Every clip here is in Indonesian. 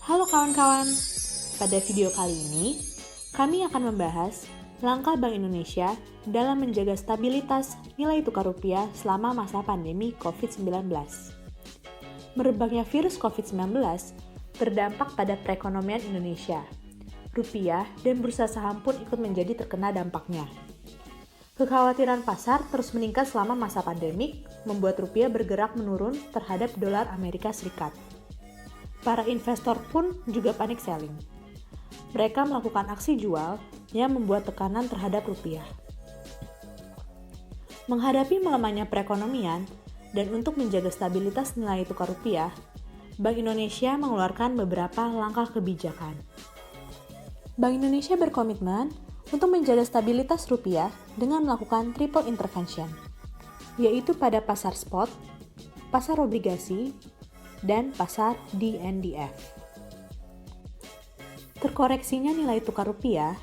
Halo kawan-kawan, pada video kali ini kami akan membahas langkah Bank Indonesia dalam menjaga stabilitas nilai tukar rupiah selama masa pandemi COVID-19. Merebaknya virus COVID-19 berdampak pada perekonomian Indonesia. Rupiah dan bursa saham pun ikut menjadi terkena dampaknya. Kekhawatiran pasar terus meningkat selama masa pandemik, membuat rupiah bergerak menurun terhadap dolar Amerika Serikat. Para investor pun juga panik selling. Mereka melakukan aksi jual yang membuat tekanan terhadap rupiah. Menghadapi melemahnya perekonomian dan untuk menjaga stabilitas nilai tukar rupiah, Bank Indonesia mengeluarkan beberapa langkah kebijakan. Bank Indonesia berkomitmen untuk menjaga stabilitas rupiah dengan melakukan triple intervention, yaitu pada pasar spot, pasar obligasi, dan pasar DNDF. Terkoreksinya nilai tukar rupiah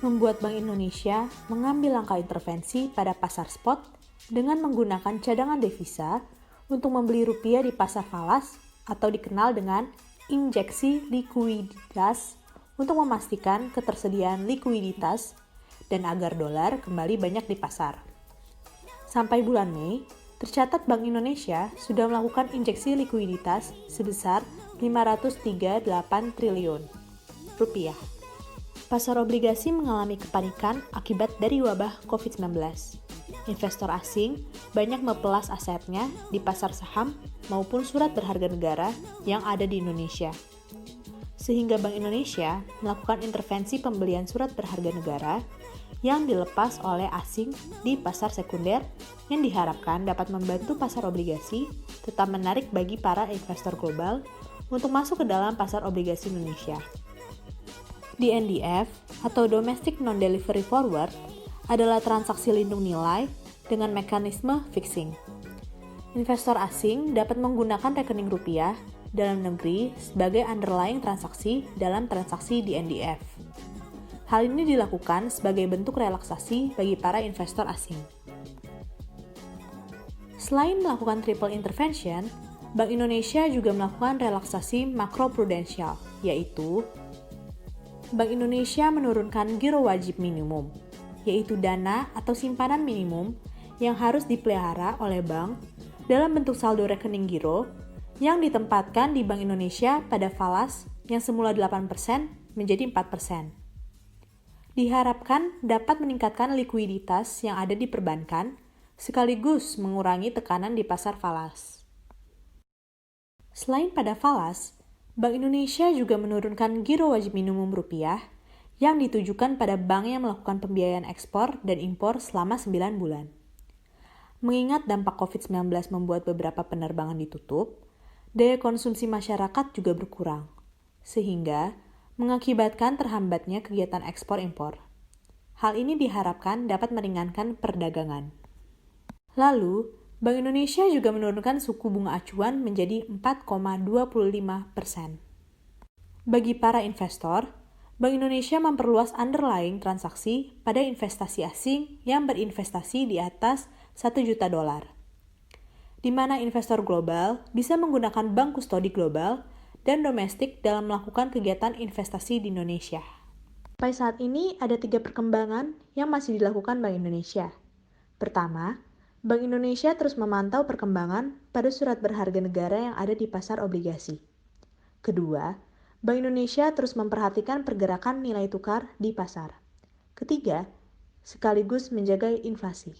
membuat Bank Indonesia mengambil langkah intervensi pada pasar spot dengan menggunakan cadangan devisa untuk membeli rupiah di pasar falas atau dikenal dengan injeksi likuiditas untuk memastikan ketersediaan likuiditas dan agar dolar kembali banyak di pasar. Sampai bulan Mei, tercatat Bank Indonesia sudah melakukan injeksi likuiditas sebesar 538 triliun rupiah. Pasar obligasi mengalami kepanikan akibat dari wabah COVID-19. Investor asing banyak mepelas asetnya di pasar saham maupun surat berharga negara yang ada di Indonesia. Sehingga Bank Indonesia melakukan intervensi pembelian surat berharga negara yang dilepas oleh asing di pasar sekunder yang diharapkan dapat membantu pasar obligasi tetap menarik bagi para investor global untuk masuk ke dalam pasar obligasi Indonesia. DNDF atau Domestic Non-Delivery Forward adalah transaksi lindung nilai dengan mekanisme fixing. Investor asing dapat menggunakan rekening rupiah dalam negeri sebagai underlying transaksi dalam transaksi DNDF. Hal ini dilakukan sebagai bentuk relaksasi bagi para investor asing. Selain melakukan triple intervention, Bank Indonesia juga melakukan relaksasi makroprudensial, yaitu Bank Indonesia menurunkan giro wajib minimum, yaitu dana atau simpanan minimum yang harus dipelihara oleh bank dalam bentuk saldo rekening giro yang ditempatkan di Bank Indonesia pada falas yang semula 8% menjadi 4%. Diharapkan dapat meningkatkan likuiditas yang ada di perbankan, sekaligus mengurangi tekanan di pasar falas. Selain pada falas, Bank Indonesia juga menurunkan giro wajib minimum rupiah yang ditujukan pada bank yang melakukan pembiayaan ekspor dan impor selama 9 bulan. Mengingat dampak COVID-19 membuat beberapa penerbangan ditutup, daya konsumsi masyarakat juga berkurang, sehingga mengakibatkan terhambatnya kegiatan ekspor-impor. Hal ini diharapkan dapat meringankan perdagangan. Lalu, Bank Indonesia juga menurunkan suku bunga acuan menjadi 4,25%. Bagi para investor, Bank Indonesia memperluas underlying transaksi pada investasi asing yang berinvestasi di atas 1 juta dolar, di mana investor global bisa menggunakan bank kustodi global dan domestik dalam melakukan kegiatan investasi di Indonesia. Sampai saat ini ada 3 perkembangan yang masih dilakukan Bank Indonesia. Pertama, Bank Indonesia terus memantau perkembangan pada surat berharga negara yang ada di pasar obligasi. Kedua, Bank Indonesia terus memperhatikan pergerakan nilai tukar di pasar. Ketiga, sekaligus menjaga inflasi.